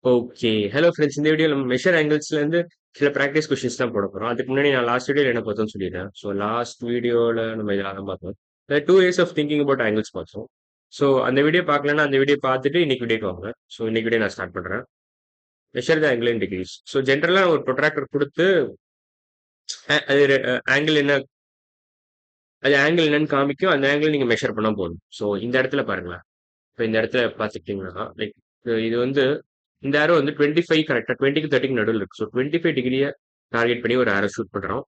Okay. Hello friends. இந்த வீடியோல நம்ம மெஷர் ஆங்கிள்ஸ்லேருந்து சில பிராக்டிஸ் கொஸ்டின்ஸ் தான் போட போறோம். அதுக்கு முன்னாடி நான் லாஸ்ட் வீடியோல என்ன பார்த்தோம்னு சொல்லிடுறேன். ஸோ லாஸ்ட் வீடியோல நம்ம இதெல்லாம் தான் பார்த்தோம். 2 ways of thinking about angles பார்த்தோம். ஸோ அந்த வீடியோ பார்க்கலன்னா அந்த வீடியோ பார்த்துட்டு இன்னைக்கு வீடியோக்கு வாங்க. ஸோ இன்னைக்கு வீடியோ நான் ஸ்டார்ட் பண்றேன். Measure the angle in degrees. So ஜென்ரலா ஒரு ப்ரொட்ராக்டர் குடுத்து அது ஆங்கிள் என்ன அது ஆங்கிள் என்னன்னு காமிக்கும். அந்த ஆங்கிள் நீங்க மெஷர் பண்ணா போதும். ஸோ இந்த இடத்துல பாருங்களேன். இப்போ இந்த இடத்துல பார்த்துக்கிட்டீங்கன்னா லைக் இது வந்து இந்த ஆரோ வந்து 25 கரெக்டா 20க்கு 30க்கு நடுவில் இருக்கு. ஸோ 25 டிகிரியை டார்கெட் பண்ணி ஒரு ஆரோ ஷூட் பண்றோம்.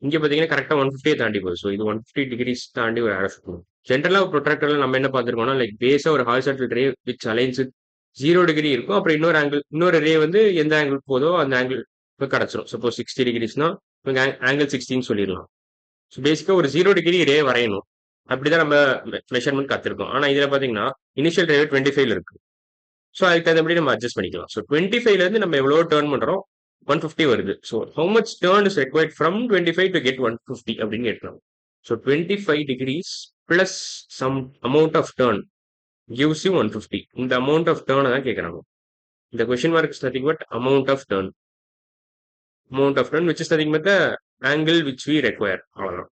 இங்க பாத்தீங்கன்னா கரெக்டா 150 தாண்டி போகுது. ஸோ இது 150 டிகிரிஸ் தாண்டி ஒரு ஆரோ ஷூட் பண்ணும். ஜென்ரலா ஒரு ப்ரொட்ராக்டர்ல நம்ம என்ன பார்த்திருக்கோம்னா லைக் பேஸா ஒரு horizontal ray which aligns with 0 degree இருக்கும். அப்புறம் இன்னொரு ரே வந்து எந்த ஆங்கிள் போதோ அந்த ஆங்கிள் கிடைச்சிரும். சப்போஸ் 60 டிகிரிஸ்னா ஆங்கிள் 60ன்னு சொல்லிடலாம். ஸோ பேசிக்கா ஒரு 0 டிகிரி ரே வரையணும். அப்படிதான் நம்ம மெஷர்மெண்ட் கத்திருக்கோம். ஆனா இதுல பாத்தீங்கன்னா இனிஷியல் ரே 25ல இருக்கு. ஸோ அதுக்கு தகுந்தபடி நம்ம அட்ஜஸ்ட் பண்ணிக்கலாம். ஸோ 25ல இருந்து நம்ம எவ்வளோ டேர்ன் பண்றோம் 150 வருது. So how much turn is required from 25 to get 150 அப்படின்னு கேட்கலாம். So 25 degrees plus some amount of turn gives you 150. இந்த அமௌண்ட் ஆஃப் டேர்னை தான் கேட்கறாங்க. இந்த question mark is nothing but amount of turn which is nothing but the angle which we require. அவ்வளவுதான்.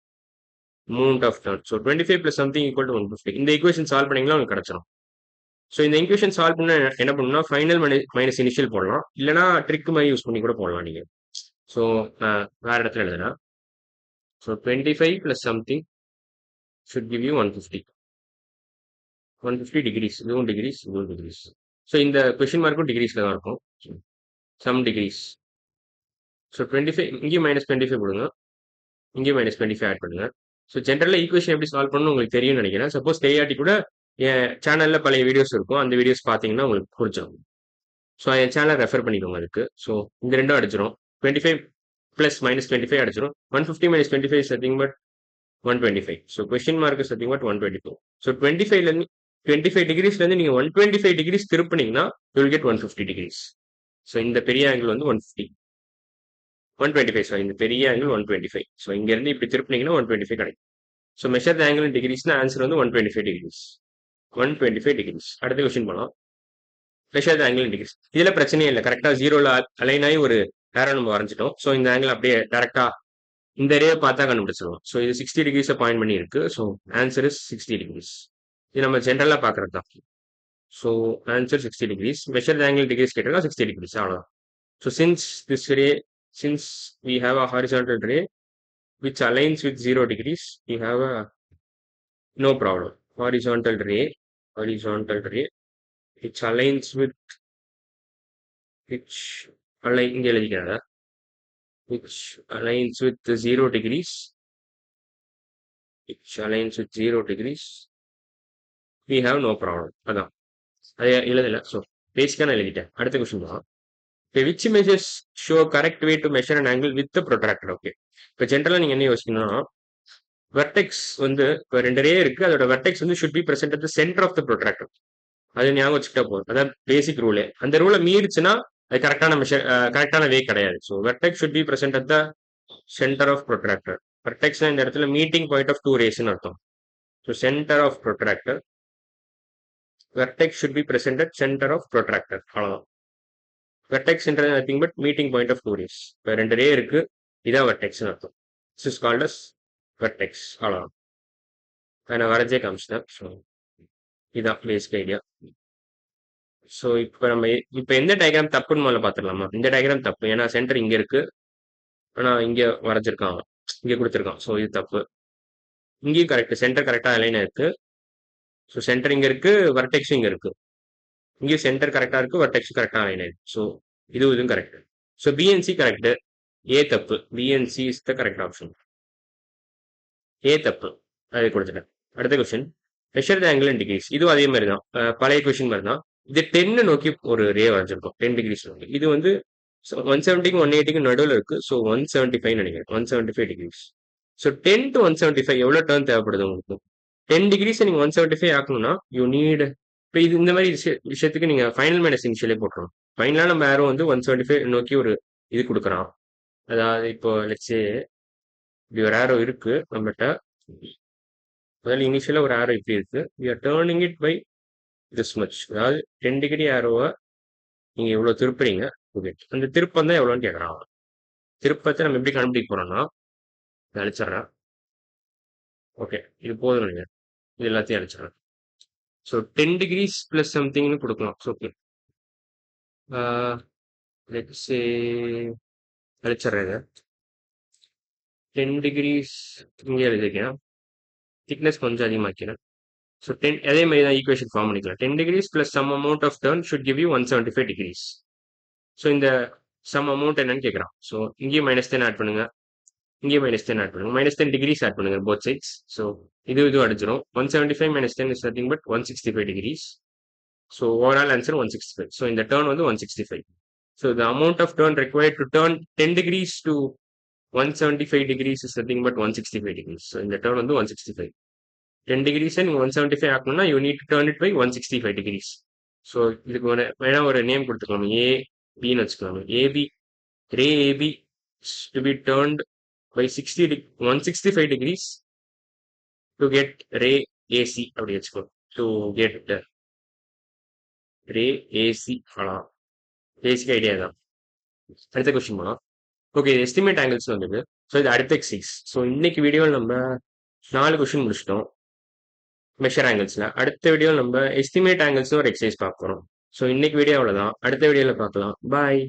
Amount of turn. So 25 plus something equal to 150. இந்த equation solve பண்ணீங்கன்னா உங்களுக்கு கிடைச்சிடும். So இந்த ஈக்குவேஷன் சால்வ் பண்ண என்ன பண்ணணும்னா ஃபைனல் மைனஸ் இனிஷியல் போடலாம். இல்லைனா ட்ரிக் மாதிரி யூஸ் பண்ணி கூட போடலாம் நீங்க. ஸோ வேற இடத்துல எழுதுனா so 25 plus something should give you 150. 150 degrees. இதுவும் டிகிரிஸ், இதுவும் டிகிரிஸ். ஸோ இந்த கொஸ்டின் மார்க்கும் டிகிரிஸ்ல தான் இருக்கும். Some decrease. ஸோ 25 இங்கேயும் -25 போடுங்க. இங்கேயும் -25 ஆட் பண்ணுங்க. ஸோ ஜென்ரலா ஈக்குவேஷன் எப்படி சால்வ் பண்ணணும் உங்களுக்கு தெரியும்னு நினைக்கிறேன். சப்போஸ் தெரியாட்டி கூட என் சேனல்ல பழைய வீடியோஸ் இருக்கும். அந்த வீடியோஸ் பார்த்தீங்கன்னா உங்களுக்கு புரிஞ்சிடும். ஸோ என் சேனலை ரெஃபர் பண்ணிக்கோங்க அதுக்கு. ஸோ இந்த ரெண்டும் அடிச்சிடும். 25 பிளஸ் -25 அடிச்சிடும். 150 minus 25 is nothing but 125. So question mark is nothing but 124. So 25ல இருந்து 25 டிகிரிஸ்ல இருந்து நீங்க 125 டிகிரிஸ் திருப்பினீங்கன்னா you will get 150 degrees. So இந்த பெரிய ஆங்கிள் வந்து 150. 125. ஸோ இந்த பெரிய ஆங்கிள் 125. ஸோ இங்க இருந்து இப்படி திருப்பினீங்கன்னா 125 கிடைக்கும். So measure the angle in டிகிரிஸ்னா ஆன்சர் வந்து 125 டிகிரிஸ். 125 டிகிரிஸ். அடுத்த கொஸ்டின் போலாம். Measure the angle in degrees. இதுல பிரச்சனையே இல்லை. கரெக்டா ஜீரோல அலைன் ஆகி ஒரு ஏரோ நம்ம வரைஞ்சிட்டோம். ஸோ இந்த ஆங்கிள் அப்படியே டேரக்டா இந்த ரே பார்த்தா கண்டுபிடிச்சிருவோம். ஸோ இது 60 டிகிரிஸை பாயிண்ட் பண்ணி இருக்கு. So answer is 60 degrees. இது நம்ம ஜென்ரலா பாக்குறது தான். So answer 60 degrees. Measure the angle degrees கேட்டிருக்கா 60 டிகிரிஸ் அவ்வளோதான். So since we have a horizontal ray which aligns with 0 degrees, we have a no problem. Horizontal ray which aligns with which align இங்க எழுதிக்கிறதா which aligns with 0 degrees we have no problem. அதான் அது எழுதல. So பேசிக்கா நான் எழுதிட்டேன். அடுத்த question தான். Which images show correct way to measure an angle with protractor. Okay, இப்போ ஜென்ரலா நீங்க என்ன யோசிக்கணும்னா வெர்டெக்ஸ் வந்து இப்போ 2 ரே இருக்கு. அதோட வெர்டெக்ஸ் வந்து should be present at the centre of the protractor. அது ஞாபகம் வச்சுக்கிட்டா போதும். அதான் பேசிக் ரூலே. அந்த ரூலை மீறிச்சுன்னா அது கரெக்டான வே கிடையாது. So vertex should be present at the centre of protractor. வெர்டெக்ஸ்னா இந்த இடத்துல மீட்டிங் பாயிண்ட் ஆஃப் 2 ரேஸ்னு அர்த்தம். So centre of protractor. Vertex should be present at centre of protractor. அவ்வளவுதான். வெர்டெக்ஸ்ன்றது nothing but meeting point of 2 rays. இப்போ 2 ray இருக்கு. இதான் வெர்டெக்ஸ்னு அர்த்தம். This is called as vertex. அவ்வளவுதான். நான் வரைஞ்சே காமிச்சிட்டேன். ஸோ இதான் பேசிக் ஐடியா. ஸோ இப்போ எந்த டயக்ராம் தப்புன்னு முதல்ல பார்த்துடலாமா? இந்த டயக்ராம் தப்பு. ஏன்னா சென்டர் இங்க இருக்கு. ஆனா இங்க வரைஞ்சிருக்காங்க, இங்க கொடுத்துருக்கான். ஸோ இது தப்பு. இங்கேயும் கரெக்ட். சென்டர் கரெக்டா அலைன் இருக்கு. ஸோ சென்டர் இங்க இருக்கு, வெர்டெக்ஸும் இங்க இருக்கு. இங்கேயும் சென்டர் கரெக்டா இருக்கு, வெர்டெக்ஸும் கரெக்டா அலைன் இருக்கு. ஸோ இதுவும் correct. So B and C correct. A தப்பு. B and C is the correct option. A தப்பு. அதை கொடுத்துட்டேன். அடுத்த question. Measure the angle in degrees. இதுவும் அதே மாதிரி தான், பழைய கொஸ்டின் மாதிரி தான். இது 10 நோக்கி ஒரு ரே வரைஞ்சிருக்கும். 10 டிகிரிஸ் நோக்கி. இது வந்து 170க்கும் 180க்கும் நடுவில் இருக்கு. ஸோ 175 நினைக்கிறேன். 175 டிகிரிஸ். ஸோ 10 டு 175 எவ்வளோ டேர்ன் தேவைப்படுது உங்களுக்கு? 10 டிகிரிஸை நீங்க 175 ஆக்கணும்னா யூ நீட். இப்போ இது இந்த மாதிரி விஷயத்துக்கு நீங்க ஃபைனல் மைனஸ் இனிஷியலே போட்டுரும். ஃபைனலா நம்ம யாரோ வந்து 175 நோக்கி ஒரு இது கொடுக்குறான். அதாவது இப்போ லெட்ஸே இப்படி ஒரு ஆரோ இருக்கு நம்மகிட்ட. முதல்ல இனிஷியலா ஒரு ஆரோ இப்படி இருக்கு. we are turning it by this much. அதாவது 10 டிகிரி ஆரோவை நீங்க இவ்வளவு திருப்புறீங்க. ஓகே. அந்த திருப்பம் தான் எவ்வளோன்னு கேட்குறான் அவன். திருப்பத்தை நம்ம எப்படி கண்டுபிடிக்க போறோம்னா, இதை அழிச்சிடுறேன். ஓகே. இது போதும் நினைக்கிறேன். இது எல்லாத்தையும் அழிச்சிடுறேன். ஸோ 10 டிகிரிஸ் பிளஸ் சம்திங்னு கொடுக்கலாம். So okay. லெட்ஸ் சே அழிச்சிடுறேன் இதை. 10 டிகிரிஸ் இங்கே எழுதிருக்கேன். திக்னஸ் கொஞ்சம் அதிகமாக்கிறேன். ஸோ 10 அதே மாதிரி தான் ஈக்குவேஷன் ஃபார்ம் பண்ணிக்கலாம். 10 degrees plus some amount of turn should give you 175 degrees. So இந்த சம் அமௌண்ட் என்னன்னு கேட்குறான். ஸோ இங்கேயும் -10 ஆட் பண்ணுங்க, இங்கேயும் -10 ஆட் பண்ணுங்க. -10 டிகிரிஸ் ஆட் பண்ணுங்க போத் சைட்ஸ். ஸோ இது அடிச்சிடும். 175 - 10 is nothing but 165 degrees. So overall answer 165. So இந்த டர்ன் வந்து 165. So the amount of turn required to turn 10 degrees to 175 degrees is nothing but 165 degrees. So இந்த turn வந்து 165. 10 டிகிரிஸை நீங்கள் 175 ஆக்கணும்னா you need to turn it by 165 degrees. So இதுக்கு வேணா ஒரு நேம் கொடுத்துக்கலாம். ஏபின்னு வச்சுக்கலாம். AB ray AB to B turned by 165 degrees to get ray AC அப்படி வச்சுக்கோ. to get ray AC அவ்வளோதான். பேசிக் ஐடியா தான். அடுத்த கொஸ்டின் போலாம். ஓகே, எஸ்டிமேட் ஆங்கிள்ஸ் வந்தது. ஸோ இது அடுத்த எக்ஸைஸ். ஸோ இன்னைக்கு வீடியோவில் நம்ம 4 கொஸ்டின் முடிச்சிட்டோம் மெஷர் ஆங்கிள்ஸ்ல. அடுத்த வீடியோவில் நம்ம எஸ்டிமேட் ஆங்கிள்ஸ் ஒரு எக்ஸசைஸ் பார்க்க போறோம். ஸோ இன்னைக்கு வீடியோ அவ்வளோதான். அடுத்த வீடியோவில் பார்க்கலாம். பாய்.